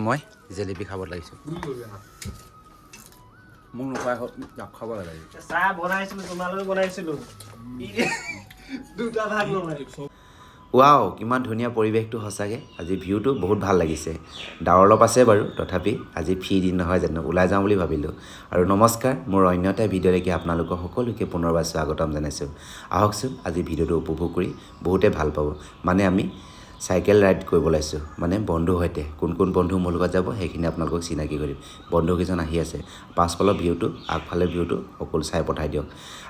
মই জেলেপি খাব লাগিছোঁ মোক নোখোৱাই জাপ খাব লাগে চাহ বনাইছিলোঁ তোমালোকে বনাইছিলোঁ দুটা ভাগ নহয় ৱাও কিমান ধুনীয়া পৰিৱেশটো সঁচাকৈ আজি ভিউটো বহুত ভাল লাগিছে ডাৱৰ অলপ আছে বাৰু তথাপি আজি ফ্ৰী দিন নহয় জানো ওলাই যাওঁ বুলি ভাবিলোঁ আৰু নমস্কাৰ মোৰ অন্য এটা ভিডিঅ'লৈকে আপোনালোকক সকলোকে পুনৰবাৰ স্বাগতম জনাইছোঁ আহকচোন আজি ভিডিঅ'টো উপভোগ কৰি বহুতে ভাল পাব মানে আমি চাইকেল ৰাইড কৰিব ওলাইছোঁ মানে বন্ধুৰ সৈতে কোন কোন বন্ধু মোৰ লগত যাব সেইখিনি আপোনালোকক চিনাকি কৰিম বন্ধুকেইজন আহি আছে পাছফালৰ ভিউটো আগফালে ভিউটো সকলো চাই পঠাই দিয়ক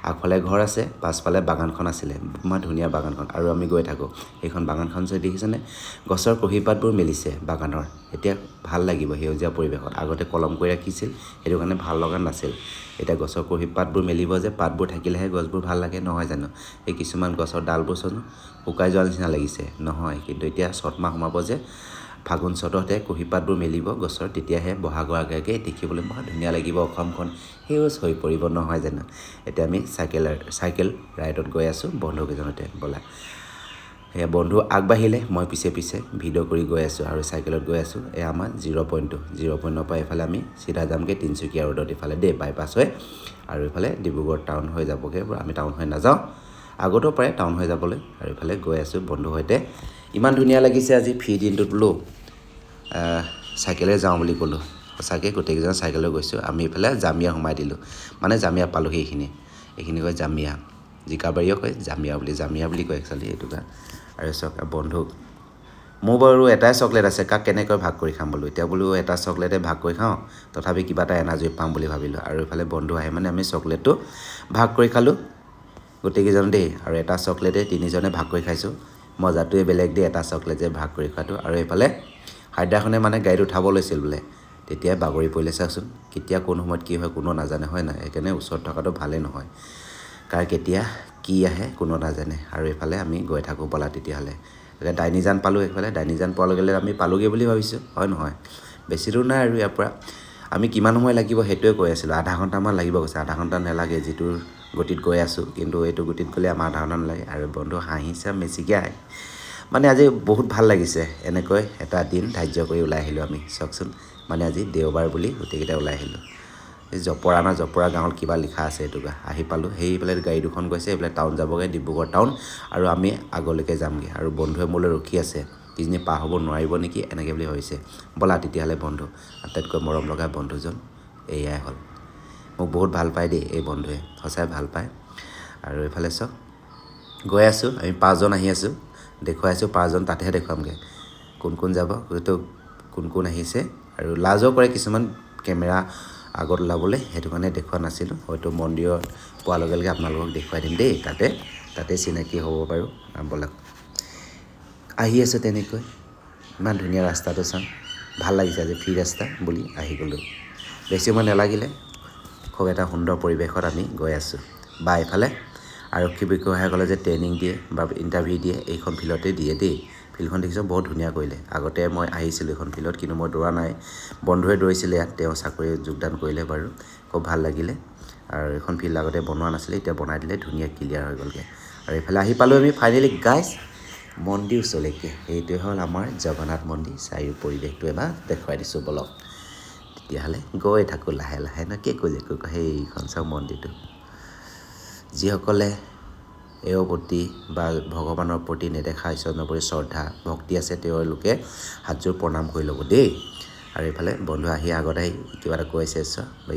আগফালে ঘৰ আছে পাছফালে বাগানখন আছিলে ইমান ধুনীয়া বাগানখন আৰু আমি গৈ থাকোঁ এইখন বাগানখন যে দেখিছেনে গছৰ কুঁহিপাতবোৰ মেলিছে বাগানৰ এতিয়া ভাল লাগিব সেউজীয়া পৰিৱেশত আগতে কলম কৰি ৰাখিছিল সেইটো কাৰণে ভাল লগা নাছিল এতিয়া গছৰ কুঁহিপাতবোৰ মেলিব যে পাতবোৰ থাকিলেহে গছবোৰ ভাল লাগে নহয় জানো এই কিছুমান গছৰ ডালবোৰ চোন শুকাই যোৱাৰ নিচিনা লাগিছে নহয় কিন্তু এতিয়া চ'তমাহ সোমাব যে ফাগুন চ'ততে কুঁহিপাতবোৰ মেলিব গছৰ তেতিয়াহে বহাগৰ আগে দেখিবলৈ বৰ ধুনীয়া লাগিব অসমখন সেউজ হৈ পৰিব নহয় জানো এতিয়া আমি চাইকেল ৰাইডত গৈ আছোঁ বন্ধুকেইজনতে ব'লা সেয়া বন্ধু আগবাঢ়িলে মই পিছে পিছে ভিডিঅ' কৰি গৈ আছোঁ আৰু চাইকেলত গৈ আছোঁ এয়া আমাৰ 0 পইণ্টৰ পৰা এইফালে আমি চিধা যামগৈ তিনিচুকীয়া ৰোডত এইফালে দেই বাইপাছ হৈ আৰু এইফালে ডিব্ৰুগড় টাউন হৈ যাবগৈ আমি টাউন হৈ নাযাওঁ আগতো পাৰে টাউন হৈ যাবলৈ আৰু এইফালে গৈ আছোঁ বন্ধুৰ সৈতে ইমান ধুনীয়া লাগিছে আজি ফ্ৰী দিনটোত বোলো চাইকেলে যাওঁ বুলি ক'লোঁ সঁচাকৈ গোটেইকেইজন চাইকেলৈ গৈছোঁ আমি এইফালে জামিয়া সোমাই দিলোঁ মানে জামিয়া পালোহি এইখিনি কয় জামিয়া জিকাবাৰীও কয় জামিয়া বুলি কয় একচুৱেলি এইটো কাৰণে আৰু চাওক বন্ধুক মোৰ বাৰু এটাই চকলেট আছে কাক কেনেকৈ ভাগ কৰি খাম বোলো এতিয়া বোলো এটা চকলেটে ভাগ কৰি খাওঁ তথাপি কিবা এটা এনাৰ্জি পাম বুলি ভাবিলোঁ আৰু এইফালে বন্ধু আহে মানে আমি চকলেটটো ভাগ কৰি খালোঁ গোটেইকেইজন দেই আৰু এটা চকলেটে তিনিজনে ভাগ কৰি খাইছোঁ মজাটোৱে বেলেগ দেই এটা চকলেট যে ভাগ কৰি খোৱাটো আৰু এইফালে হাইদাৰখনে মানে গাড়ীত উঠাব লৈছিল বোলে তেতিয়াই বাগৰি পৰিলে চাওকচোন কেতিয়া কোন সময়ত কি হয় কোনো নাজানে হয় নাই সেইকাৰণে ওচৰত থকাটো ভালেই নহয় কাৰ কেতিয়া কি আহে কোনো নাজানে আৰু এইফালে আমি গৈ থাকোঁ ব'লা তেতিয়াহ'লে ডাইনিজান পালোঁ এইফালে ডাইনিজান পোৱাৰ লগে লগে আমি পালোঁগৈ বুলি ভাবিছোঁ হয় নহয় বেছি দূৰ নাই আৰু ইয়াৰ পৰা আমি কিমান সময় লাগিব সেইটোৱে কৈ আছিলোঁ আধা ঘণ্টামান লাগিব কৈছে আধা ঘণ্টা নালাগে যিটো গতিত গৈ আছোঁ কিন্তু এইটো গতিত গ'লে আমাৰ আধা ঘণ্টা নালাগে আৰু বন্ধু হাঁহিছে মেচিকে আহে মানে আজি বহুত ভাল লাগিছে এনেকৈ এটা দিন ধাৰ্য কৰি ওলাই আহিলোঁ আমি চাওকচোন মানে আজি দেওবাৰ বুলি গোটেইকেইটা ওলাই আহিলোঁ এই জপৰা গাঁৱত কিবা লিখা আছে এইটোকে আহি পালোঁ সেইফালে গাড়ী দুখন গৈছে এইফালে টাউন যাবগৈ ডিব্ৰুগড় টাউন আৰু আমি আগলৈকে যামগৈ আৰু বন্ধুৱে মোলৈ ৰখি আছে কিজনী পাৰ হ'ব নোৱাৰিব নেকি এনেকৈ বুলি ভাবিছে ব'লা তেতিয়াহ'লে বন্ধু আটাইতকৈ মৰম লগা বন্ধুজন এয়াই হ'ল মোক বহুত ভাল পায় দেই এই বন্ধুৱে সঁচাই ভাল পায় আৰু এইফালে চাওক গৈ আছোঁ আমি 5জন আহি আছোঁ দেখুৱাইছোঁ 5জন তাতেহে দেখুৱামগৈ কোন কোন যাব হয়তো কোন কোন আহিছে আৰু লাজো কৰে কিছুমান কেমেৰা আগত ওলাবলৈ সেইটো কাৰণে দেখুওৱা নাছিলোঁ হয়তো মন্দিৰত পোৱাৰ লগে লগে আপোনালোকক দেখুৱাই দিম দেই তাতে চিনাকি হ'ব পাৰোঁ ব'লক আহি আছোঁ তেনেকৈ ইমান ধুনীয়া ৰাস্তাটো চাওঁ ভাল লাগিছে আজি ফ্ৰী ৰাস্তা বুলি আহি গ'লোঁ বেছি সময় নালাগিলে খুব এটা সুন্দৰ পৰিৱেশত আমি গৈ আছোঁ বা এইফালে আৰক্ষী বিষয়াসকলে যে ট্ৰেইনিং দিয়ে বা ইণ্টাৰভিউ দিয়ে এইখন ফিল্ডতে দিয়ে দেই ফিল্ডখন দেখিছোঁ বহুত ধুনীয়া কৰিলে আগতে মই আহিছিলোঁ এইখন ফিল্ডত কিন্তু মই দৌৰা নাই বন্ধুৱে দৌৰিছিলে ইয়াত তেওঁ চাকৰি যোগদান কৰিলে বাৰু খুব ভাল লাগিলে আৰু এইখন ফিল্ড আগতে বনোৱা নাছিলে এতিয়া বনাই দিলে ধুনীয়া ক্লিয়াৰ হৈ গ'লগৈ আৰু এইফালে আহি পালোঁ আমি ফাইনেলি গাইজ মন্দিৰ ওচৰলৈকে এইটোৱে হ'ল আমাৰ জগন্নাথ মন্দিৰ চাৰিও পৰিৱেশটো এবাৰ দেখুৱাই দিছোঁ বলক তেতিয়াহ'লে গৈ থাকোঁ লাহে লাহে ন কেকো সেইখন চাওক মন্দিৰটো যিসকলে এওঁৰ প্ৰতি বা ভগৱানৰ প্ৰতি নেদেখা ঈশ্বৰৰ প্ৰতি শ্ৰদ্ধা ভক্তি আছে তেওঁলোকে হাতযোৰ প্ৰণাম কৰি ল'ব দেই আৰু এইফালে বন্ধু আহি আগত আহি কিবা এটা কৈছে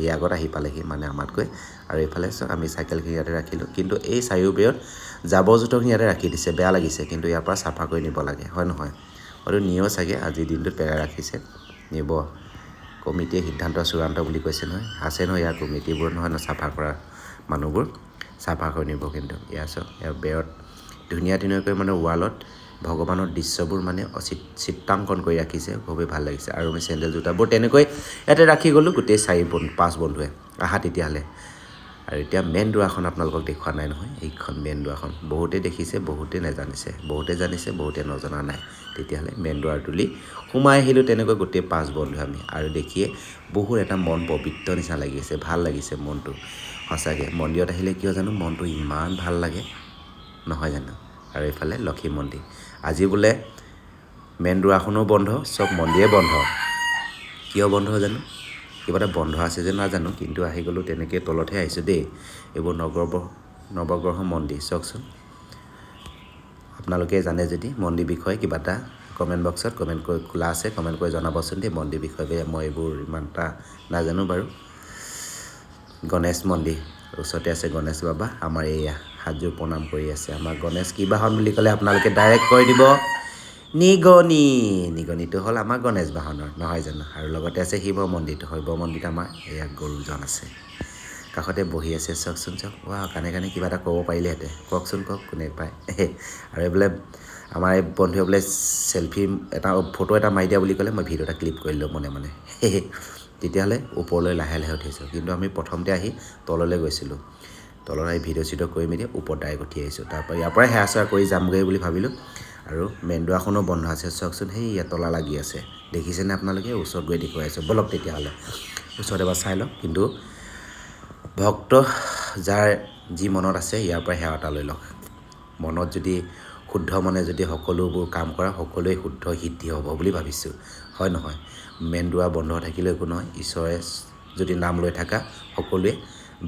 ই আগত আহি পালেহি মানে আমাতকৈ আৰু এইফালে চাওক আমি চাইকেলখিনি ইয়াতে ৰাখিলোঁ কিন্তু এই চাৰিওবেৰত জাবৰ জোঁথৰখিনি ইয়াতে ৰাখি দিছে বেয়া লাগিছে কিন্তু ইয়াৰ পৰা চাফা কৰি নিব লাগে হয় নহয় হয়তো নিয়েও চাগে আজিৰ দিনটোত পেলাই ৰাখিছে নিব কমিটিয়ে সিদ্ধান্ত চূড়ান্ত বুলি কৈছে নহয় আছে নহয় ইয়াৰ কমিটিবোৰ নহয় চাফা কৰা মানুহবোৰ চাফা কৰি নিব কিন্তু ইয়াৰ চাওক ইয়াৰ বেৰত ধুনীয়াকৈ মানে ৱালত ভগৱানৰ দৃশ্যবোৰ মানে চিত্ৰাংকন কৰি ৰাখিছে খুবেই ভাল লাগিছে আৰু আমি চেণ্ডেল জোতাবোৰ তেনেকৈ ইয়াতে ৰাখি গ'লোঁ গোটেই 5 বন্ধুৱে আহা তেতিয়াহ'লে আৰু এতিয়া মেইন দুৱাৰখন আপোনালোকক দেখুওৱা নাই নহয় এইখন মেইন দুৱাৰখন বহুতে দেখিছে বহুতে নাজানিছে বহুতে জানিছে বহুতে নজনা নাই তেতিয়াহ'লে মেইন দুৱাৰ তুলি সোমাই আহিলোঁ তেনেকৈ গোটেই 5 বন্ধু আমি আৰু দেখিয়ে বহুত এটা মন পবিত্ৰ নিচিনা লাগিছে ভাল লাগিছে মনটো সঁচাকৈ মন্দিৰত আহিলে কিয় জানো মনটো ইমান ভাল লাগে নহয় জানো আৰু এইফালে লক্ষী মন্দিৰ আজি বোলে মেইন দুৱাৰখনো বন্ধ চব মন্দিৰে বন্ধ কিয় বন্ধ জানো, কিবা এটা বন্ধ আছে যে নাজানো, কিন্তু আহি গ'লোঁ তেনেকৈ তলতহে আহিছোঁ দেই। এইবোৰ নৱগ্ৰহ মন্দিৰ চাওকচোন। আপোনালোকে জানে যদি মন্দিৰ বিষয়ে কিবা এটা কমেণ্ট বক্সত কমেণ্ট কৰি খোলা আছে, কমেণ্ট কৰি জনাবচোন দেই মন্দিৰ বিষয়ে। মই এইবোৰ ইমান এটা নাজানো বাৰু। গণেশ মন্দিৰ ওচৰতে আছে গণেশ বাবা, আমাৰ এইয়া হাতযোৰ প্ৰণাম কৰি আছে। আমাৰ গণেশ কি বাহন বুলি ক'লে আপোনালোকে ডাইৰেক্ট কৈ দিব নিগনি। নিগনিটো হ'ল আমাৰ গণেশ বাহনৰ, নহয় জানো। আৰু লগতে আছে শিৱ মন্দিৰটো, শিৱ মন্দিৰত আমাৰ এয়া গৰুজন আছে, কাষতে বহি আছে চাওকচোন চাওক। কাণে কাণে কিবা এটা ক'ব পাৰিলেহেঁতেন, কওকচোন কওক, কোনে পায়। আৰু এই বোলে আমাৰ এই বন্ধুৱে বোলে চেল্ফি এটা ফটো এটা মাৰি দিয়া বুলি ক'লে, মই ভিডিঅ' এটা ক্লিক কৰি দিলোঁ মনে মনে। তেতিয়াহ'লে ওপৰলৈ লাহে লাহে উঠিছোঁ, কিন্তু আমি প্ৰথমতে আহি তললৈ গৈছিলোঁ। তলত আহি ভিডিঅ' চিডিঅ' কৰি মেলি ওপৰত ডাইৰেক্ট উঠি আহিছোঁ। তাৰপৰা ইয়াৰ পৰাই সেৱা চেৱা কৰি যামগৈ বুলি ভাবিলোঁ। আৰু মেইন দুৱাৰখনো বন্ধ আছে চাওকচোন, সেই ইয়াত তলা লাগি আছে, দেখিছেনে আপোনালোকে। ওচৰত গৈ দেখুৱাই আছোঁ ব'লক তেতিয়াহ'লে, ওচৰত এবাৰ চাই লওক। কিন্তু ভক্ত যাৰ যি মনত আছে ইয়াৰ পৰাই সেৱা এটা লৈ লওক। মনত যদি শুদ্ধ মনে যদি সকলোবোৰ কাম কৰা, সকলোৱে শুদ্ধ সিদ্ধি হ'ব বুলি ভাবিছোঁ, হয় নহয়। মেইন দুৱাৰ বন্ধ থাকিলেও একো নহয়, ঈশ্বৰে যদি নাম লৈ থাকা সকলোৱে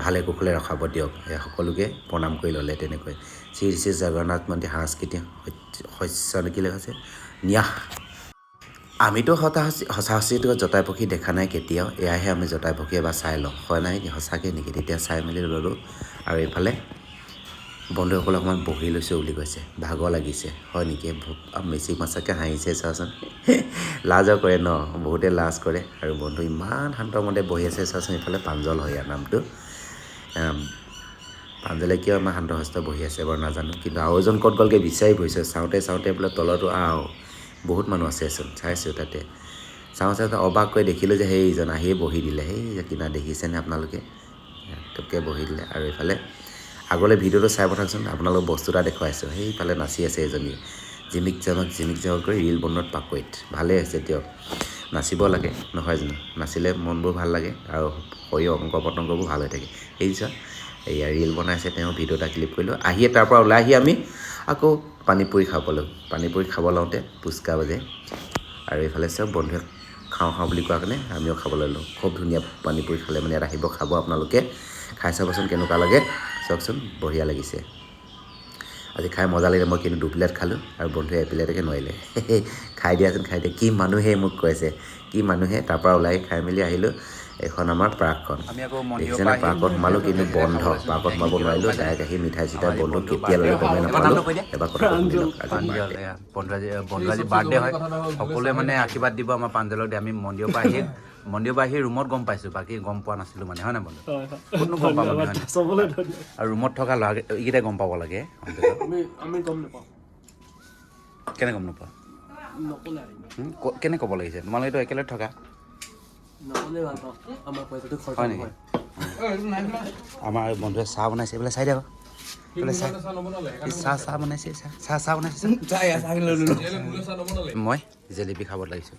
ভালে কুশলে ৰখাব দিয়ক। সকলোকে প্ৰণাম কৰি ল'লে তেনেকৈ। শ্ৰী শ্ৰী জগন্নাথ মন্দিৰ সাংস্কৃতিক শস্য নেকি আছে ন্যাস। আমিতো সঁচা জটাই পক্ষী দেখা নাই কেতিয়াও, এয়াহে আমি জটাই পক্ষী এবাৰ চাই লওঁ, হয় নাই সঁচাকৈ নেকি। তেতিয়া চাই মেলি ল'লোঁ। আৰু এইফালে বন্ধুসকলে অকণমান বহি লৈছোঁ বুলি কৈছে, ভাগৰ লাগিছে, হয় নেকি। মিচিক মাছাকৈ হাঁহিছে চাওঁচোন। লাজো কৰে ন, বহুতে লাজ কৰে। আৰু বন্ধু ইমান শান্তমতে বহি আছে চাওঁচোন। এইফালে প্ৰাঞ্জল হয় ইয়াৰ নামটো। প্ৰাঞ্জলে কিয় ইমান শান্তশিষ্ট বহি আছে বাৰু নাজানো, কিন্তু আৰু এজন ক'ত গ'লগৈ বিচাৰি ফুৰিছে। চাওঁতে চাওঁতে বোলে তলতো বহুত মানুহ আছেচোন, চাইছোঁ তাতে। চাওঁ অবাককৈ দেখিলোঁ যে সেইজন আহিয়ে বহি দিলে, সেই কিনা দেখিছেনে আপোনালোকে, তোকে বহি দিলে। আৰু এইফালে আগলৈ ভিডিঅ'টো চাই পঠাওকচোন, আপোনালোক বস্তু এটা দেখুৱাইছোঁ। সেইফালে নাচি আছে এজনী, জিমিক জামাক কৰি ৰীল বনোৱাত পাকৈত। ভালেই হৈছে দিয়ক, নাচিব লাগে নহয় জানো। নাচিলে মনবোৰ ভাল লাগে আৰু শৰীৰৰ অংগ পতংগবোৰ ভাল হৈ থাকে। এই চোৱা এয়া ৰীল বনাইছে তেওঁ, ভিডিঅ' এটা ক্লিক কৰিলোঁ। আহিয়ে তাৰ পৰা ওলাই আহি আমি আকৌ পানীপুৰি খাব লওঁতে পুচকা বাজে। আৰু এইফালে চব বন্ধুৱে খাওঁ বুলি কোৱা কাৰণে আমিও খাবলৈ লওঁ। খুব ধুনীয়া পানীপুৰি খালে মানে, ইয়াত আহিব খাব আপোনালোকে, খাই চাবচোন কেনেকুৱা লাগে চাওকচোন, বঢ়িয়া লাগিছে। আজি খাই মজা লাগিলে। মই কিন্তু 2 প্লেট খালোঁ আৰু বন্ধুৱে 1 প্লেটকে নোৱাৰিলে। খাই দিয়াচোন, খাই দিয়া, কি মানুহে মোক কৈছে, কি মানুহে। তাৰপৰা ওলাই খাই মেলি আহিলোঁ। এখন আমাৰ পাৰ্কখন দেখিছেনে, পাৰ্কত সোমালোঁ কিন্তু বন্ধ। পাৰ্কত সোমাব নোৱাৰিলোঁ, ডাইৰেক্ট আহি মিঠাই চিঠাই বন্ধু কেতিয়া ল'লে গমেই নাপালোঁ। এবাৰ কথাটো শুনি লওক। বন্ধু আজি বাৰ্থডে হয়, সকলোৱে মানে আশীৰ্বাদ দিব আমাৰ প্ৰাঞ্জলক দিয়ে। আমি মন্দিৰৰ পৰা আহি ৰুমত গম পাইছোঁ, বাকী গম পোৱা নাছিলোঁ মানে, হয় নাই বন্ধু। ক'তনো গম পাম আমি, হয় নাই। আৰু ৰুমত থকা এইকেইটাই গম পাব লাগে। আমি গম নাপাওঁ। কেনে গম নোপোৱা, কেনে ক'ব লাগিছে, তোমালোকেতো একেলগে থকা, হয় নেকি। আমাৰ বন্ধুৱে চাহ বনাইছে, এইফালে চাই দিয়া আকৌ। চাহ বনাইছে, চাহ বনাইছে। মই জেলেপি খাব লাগিছোঁ,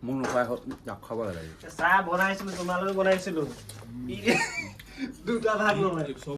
মোক নোখোৱাই হ'ল, খাব লাগে। চাহ বনাইছিলোঁ, তোমালোকে বনাইছিলোঁ, 2টা ভাগ নহয়।